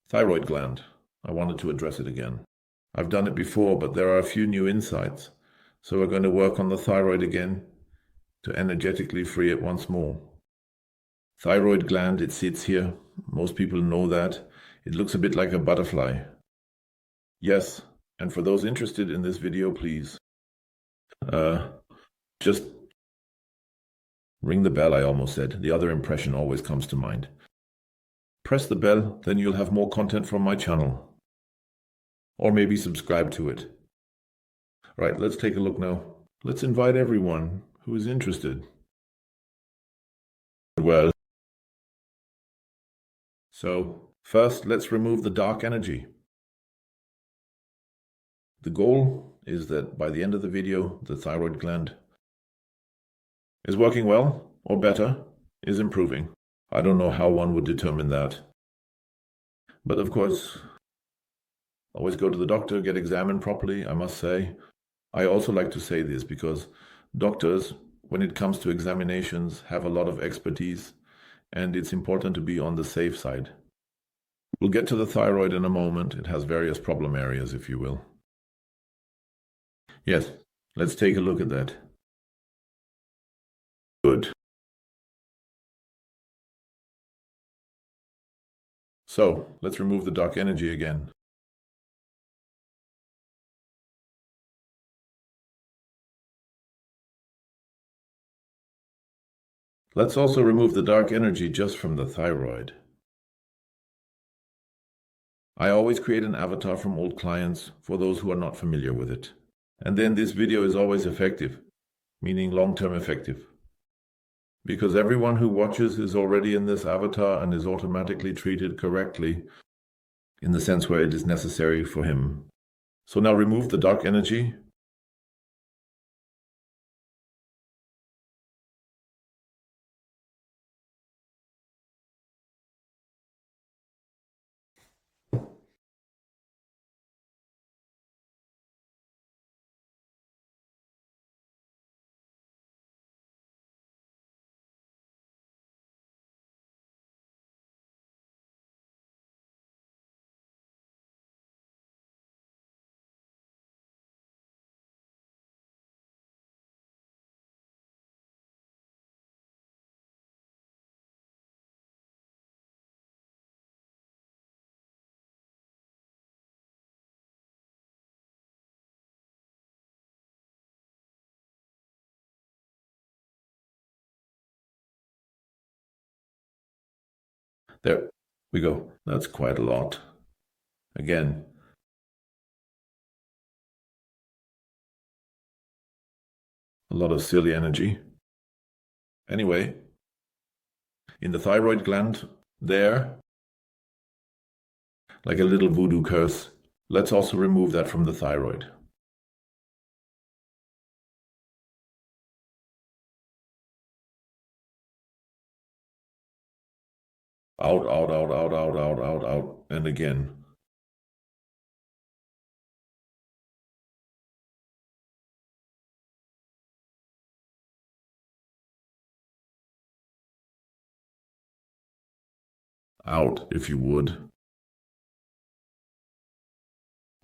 Thyroid gland. I wanted to address it again. I've done it before, but there are a few new insights. So we're going to work on the thyroid again to energetically free it once more. Thyroid gland, it sits here. Most people know that. It looks a bit like a butterfly. Yes, and for those interested in this video, please just ring the bell, I almost said. The other impression always comes to mind. Press the bell, then you'll have more content from my channel. Or maybe subscribe to it. Right, let's take a look now. Let's invite everyone who is interested. Well, so first let's remove the dark energy. The goal is that by the end of the video, the thyroid gland is working well, or better, is improving. I don't know how one would determine that. But of course, always go to the doctor, get examined properly, I must say. I also like to say this because doctors, when it comes to examinations, have a lot of expertise, and it's important to be on the safe side. We'll get to the thyroid in a moment. It has various problem areas, if you will. Yes, let's take a look at that. Good. So, let's remove the dark energy again. Let's also remove the dark energy just from the thyroid. I always create an avatar from old clients for those who are not familiar with it. And then this video is always effective, meaning long-term effective. Because everyone who watches is already in this avatar and is automatically treated correctly in the sense where it is necessary for him. So now remove the dark energy. There we go. That's quite a lot. Again, a lot of silly energy. Anyway, in the thyroid gland there, like a little voodoo curse, let's also remove that from the thyroid. Out, out, out, out, out, out, out, out, and again. Out, if you would.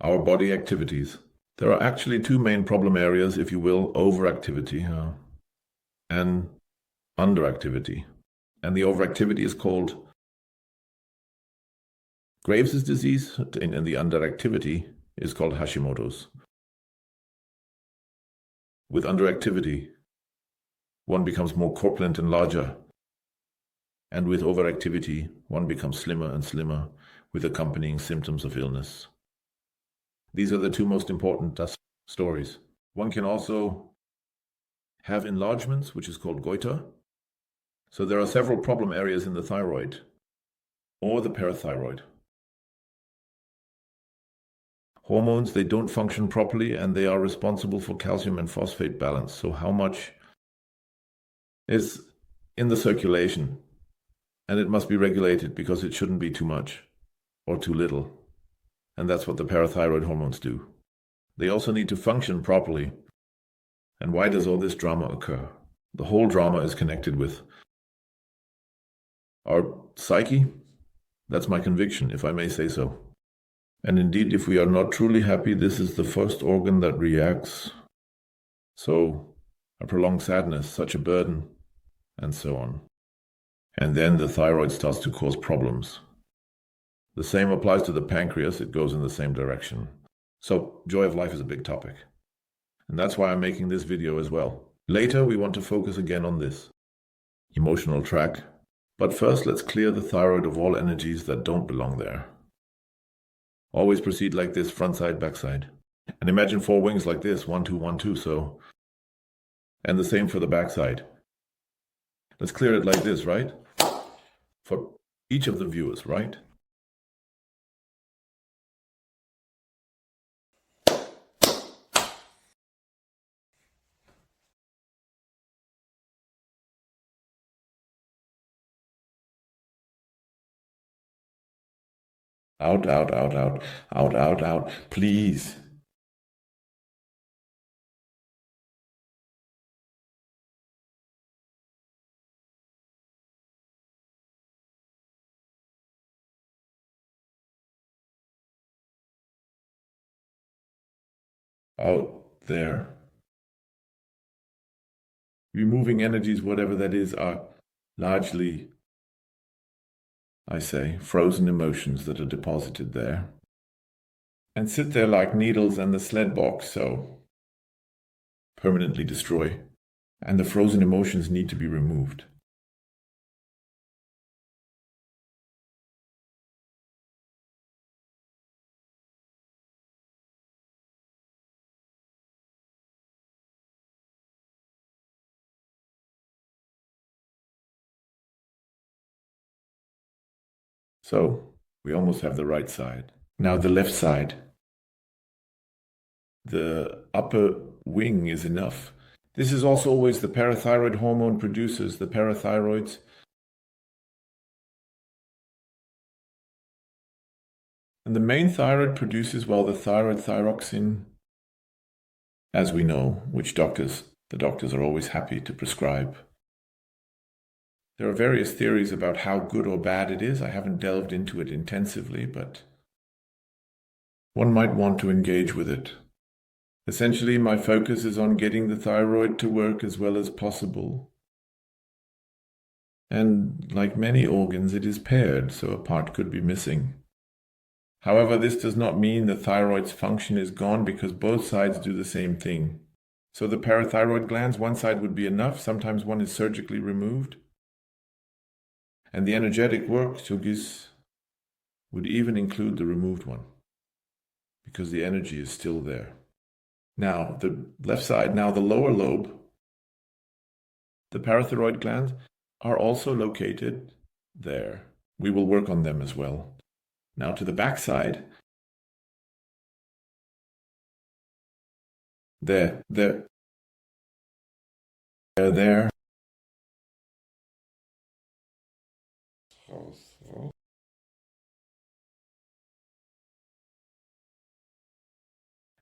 Our body activities. There are actually two main problem areas, if you will, overactivity and underactivity. And the overactivity is called Graves' disease, and the underactivity is called Hashimoto's. With underactivity, one becomes more corpulent and larger. And with overactivity, one becomes slimmer and slimmer, with accompanying symptoms of illness. These are the two most important stories. One can also have enlargements, which is called goiter. So there are several problem areas in the thyroid or the parathyroid. Hormones, they don't function properly and they are responsible for calcium and phosphate balance. So how much is in the circulation? And it must be regulated because it shouldn't be too much or too little. And that's what the parathyroid hormones do. They also need to function properly. And why does all this drama occur? The whole drama is connected with our psyche, That's my conviction, if I may say so. And indeed, if we are not truly happy, this is the first organ that reacts. So, a prolonged sadness, such a burden, and so on. And then the thyroid starts to cause problems. The same applies to the pancreas, it goes in the same direction. So, joy of life is a big topic. And that's why I'm making this video as well. Later, we want to focus again on this emotional track. But first, let's clear the thyroid of all energies that don't belong there. Always proceed like this, front side, back side. And imagine 4 wings like this, 1, 2, 1, 2, so. And the same for the back side. Let's clear it like this, right? For each of the viewers, right? Out, out, out, out, out, out, out, please. Out there. Removing energies, whatever that is, are largely, I say, frozen emotions that are deposited there. And sit there like needles in the sled box, so permanently destroy. And the frozen emotions need to be removed. So, we almost have the right side. Now the left side. The upper wing is enough. This is also always the parathyroid hormone producers, the parathyroids. And the main thyroid produces, well, the thyroid thyroxine, as we know, which the doctors are always happy to prescribe. There are various theories about how good or bad it is. I haven't delved into it intensively, but one might want to engage with it. Essentially, my focus is on getting the thyroid to work as well as possible. And like many organs, it is paired, so a part could be missing. However, this does not mean the thyroid's function is gone because both sides do the same thing. So the parathyroid glands, one side would be enough. Sometimes one is surgically removed. And the energetic work, yogis, would even include the removed one, because the energy is still there. Now, the left side, now the lower lobe, the parathyroid glands are also located there. We will work on them as well. Now to the back side, there.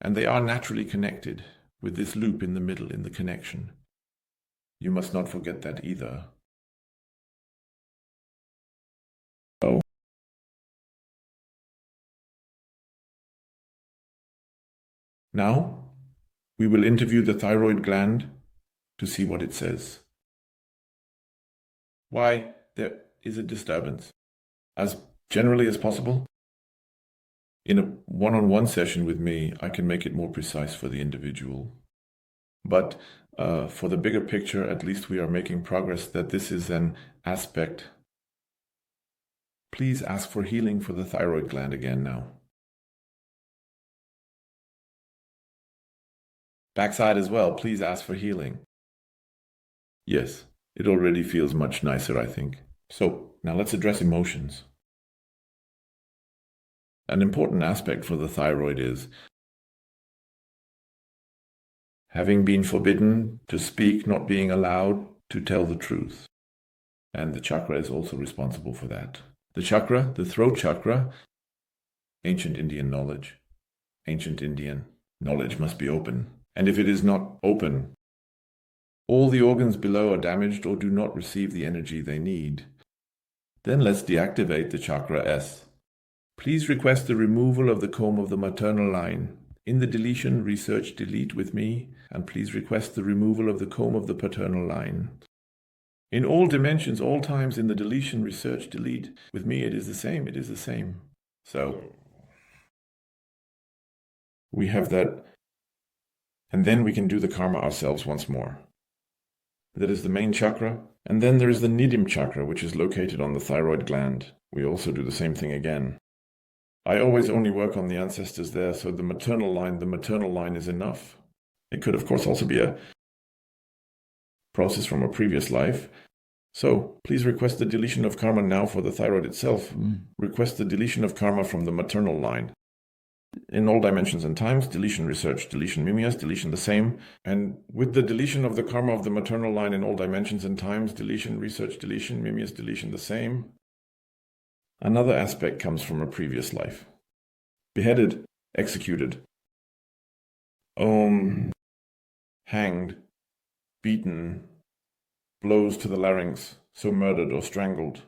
And they are naturally connected with this loop in the middle in the connection. You must not forget that either. Oh. Now, we will interview the thyroid gland to see what it says. Why there is a disturbance. As generally as possible, in a one-on-one session with me, I can make it more precise for the individual. But for the bigger picture, at least we are making progress that this is an aspect. Please ask for healing for the thyroid gland again now. Backside as well, please ask for healing. Yes, it already feels much nicer, I think. So, now let's address emotions. An important aspect for the thyroid is having been forbidden to speak, not being allowed to tell the truth. And the chakra is also responsible for that. The chakra, the throat chakra, ancient Indian knowledge. Ancient Indian knowledge must be open. And if it is not open, all the organs below are damaged or do not receive the energy they need. Then let's deactivate the chakra S. Please request the removal of the comb of the maternal line. In the deletion, research delete with me, and please request the removal of the comb of the paternal line. In all dimensions, all times, in the deletion, research delete with me, it is the same, it is the same. So we have that, and then we can do the karma ourselves once more. That is the main chakra, and then there is the Nidim chakra, which is located on the thyroid gland. We also do the same thing again. I always only work on the ancestors there, so the maternal line is enough. It could, of course, also be a process from a previous life. So please request the deletion of karma now for the thyroid itself. Request the deletion of karma from the maternal line. In all dimensions and times, deletion, research, deletion, mimias, deletion the same. And with the deletion of the karma of the maternal line in all dimensions and times, deletion, research, deletion, mimias, deletion the same. Another aspect comes from a previous life. Beheaded, executed, hanged, beaten, blows to the larynx, so murdered or strangled.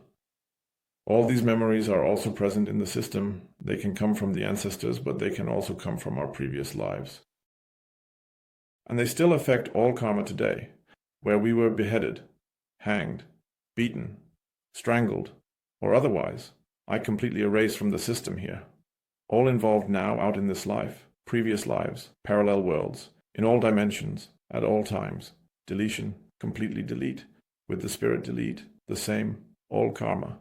All these memories are also present in the system. They can come from the ancestors, but they can also come from our previous lives. And they still affect all karma today, where we were beheaded, hanged, beaten, strangled, or otherwise. I completely erase from the system here. All involved now out in this life, previous lives, parallel worlds, in all dimensions, at all times. Deletion, completely delete. With the spirit delete, the same, all karma.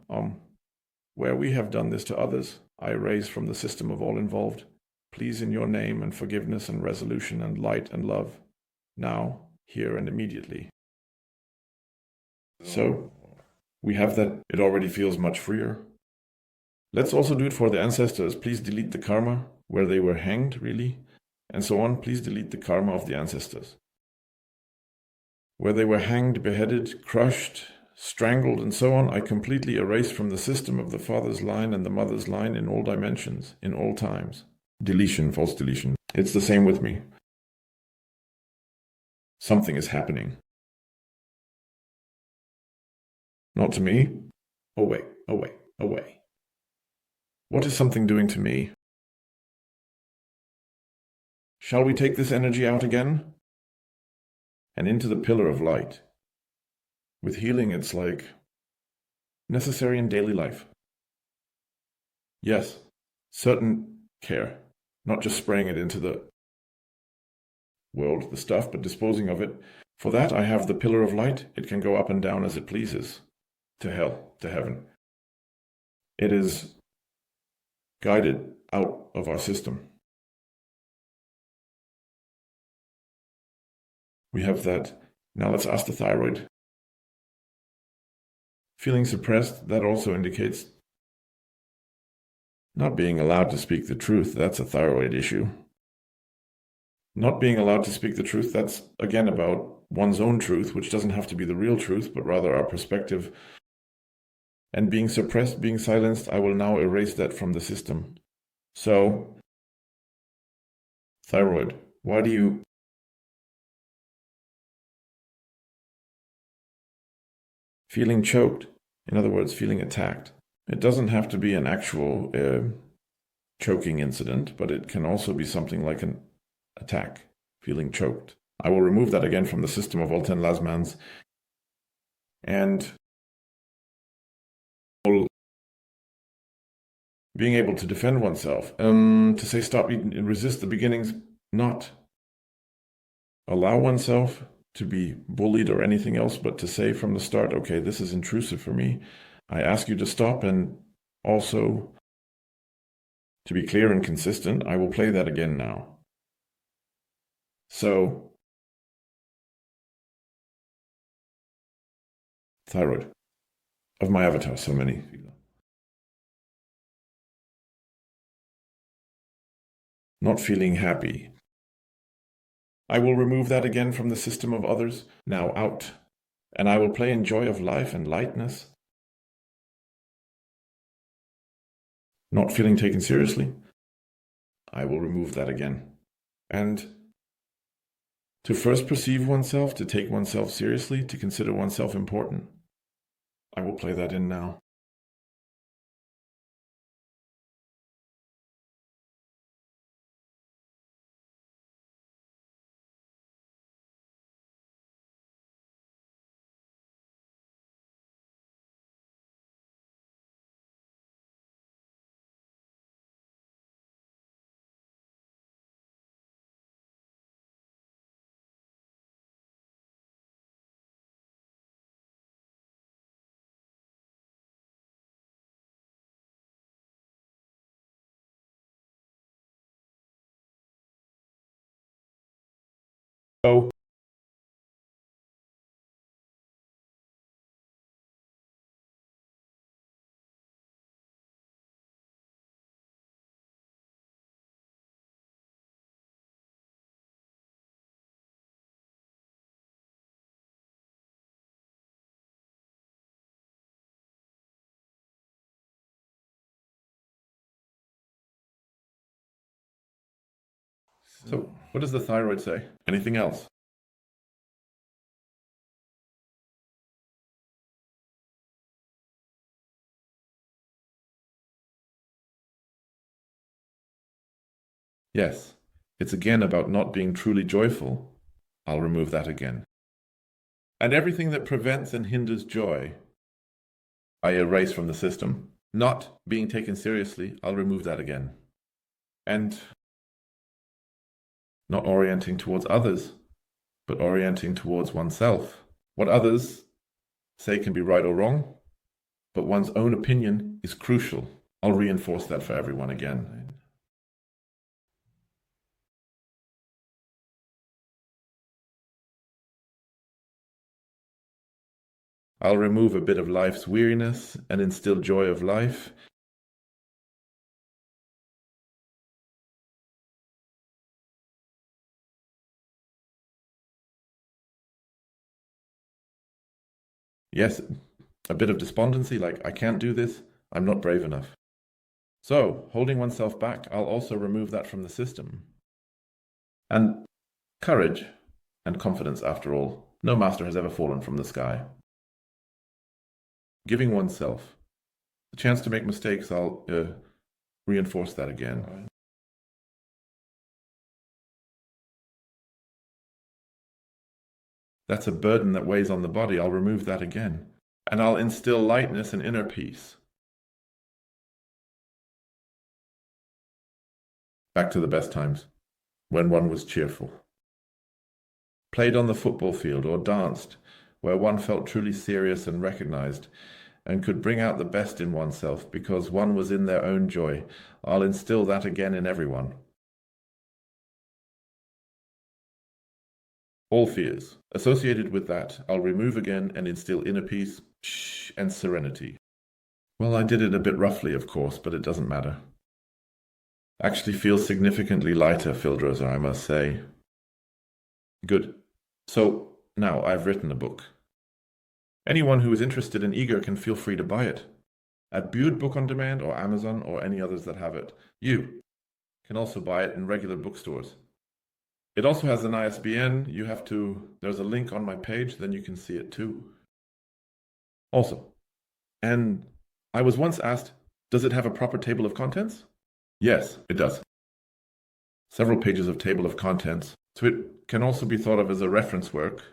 Where we have done this to others, I erase from the system of all involved. Please in your name and forgiveness and resolution and light and love. Now, here and immediately. So, we have that. It already feels much freer. Let's also do it for the ancestors. Please delete the karma where they were hanged, really, and so on. Please delete the karma of the ancestors. Where they were hanged, beheaded, crushed, strangled, and so on, I completely erase from the system of the father's line and the mother's line in all dimensions, in all times. Deletion, false deletion. It's the same with me. Something is happening. Not to me. Away, away, away. What is something doing to me? Shall we take this energy out again? And into the pillar of light. With healing, it's like necessary in daily life. Yes, certain care, not just spraying it into the world, the stuff, but disposing of it. For that, I have the pillar of light. It can go up and down as it pleases, to hell, to heaven. It is guided out of our system. We have that. Now let's ask the thyroid. Feeling suppressed, that also indicates not being allowed to speak the truth. That's a thyroid issue. Not being allowed to speak the truth, that's again about one's own truth, which doesn't have to be the real truth, but rather our perspective. And being suppressed, being silenced, I will now erase that from the system. So, thyroid, why do you feeling choked? In other words, feeling attacked. It doesn't have to be an actual choking incident, but it can also be something like an attack, feeling choked. I will remove that again from the system of all 10 Lasmans. And being able to defend oneself, to say stop eating and resist the beginnings, not allow oneself to be bullied or anything else, but to say from the start, okay, this is intrusive for me. I ask you to stop, and also to be clear and consistent, I will play that again now. So, thyroid of my avatar, so many. Not feeling happy. I will remove that again from the system of others, now out, and I will play in joy of life and lightness. Not feeling taken seriously. I will remove that again. And to first perceive oneself, to take oneself seriously, to consider oneself important. I will play that in now. Oh. So, what does the thyroid say? Anything else? Yes. It's again about not being truly joyful. I'll remove that again. And everything that prevents and hinders joy, I erase from the system. Not being taken seriously, I'll remove that again. And not orienting towards others, but orienting towards oneself. What others say can be right or wrong, but one's own opinion is crucial. I'll reinforce that for everyone again. I'll remove a bit of life's weariness and instill joy of life. Yes, a bit of despondency, like I can't do this, I'm not brave enough. So, holding oneself back, I'll also remove that from the system. And courage and confidence, after all. No master has ever fallen from the sky. Giving oneself the chance to make mistakes, I'll reinforce that again. That's a burden that weighs on the body. I'll remove that again. And I'll instill lightness and inner peace. Back to the best times, when one was cheerful. Played on the football field or danced, where one felt truly serious and recognized, and could bring out the best in oneself because one was in their own joy. I'll instill that again in everyone. All fears associated with that, I'll remove again and instill inner peace and serenity. Well, I did it a bit roughly, of course, but it doesn't matter. Actually feels significantly lighter, Fildrosa, I must say. Good. So, now I've written a book. Anyone who is interested and eager can feel free to buy it at Bude Book on Demand or Amazon or any others that have it. You can also buy it in regular bookstores. It also has an ISBN. There's a link on my page, then you can see it too. Also, and I was once asked, does it have a proper table of contents? Yes, it does. Several pages of table of contents, so it can also be thought of as a reference work.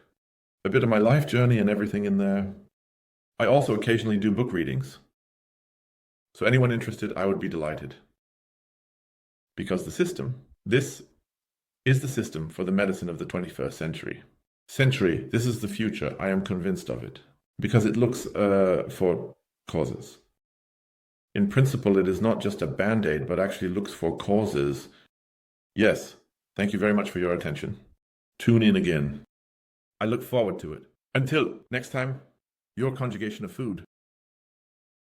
A bit of my life journey and everything in there. I also occasionally do book readings. So anyone interested, I would be delighted. Because this is the system for the medicine of the 21st century. This is the future, I am convinced of it. Because it looks for causes. In principle, it is not just a band-aid, but actually looks for causes. Yes, thank you very much for your attention. Tune in again. I look forward to it. Until next time, your conjugation of food.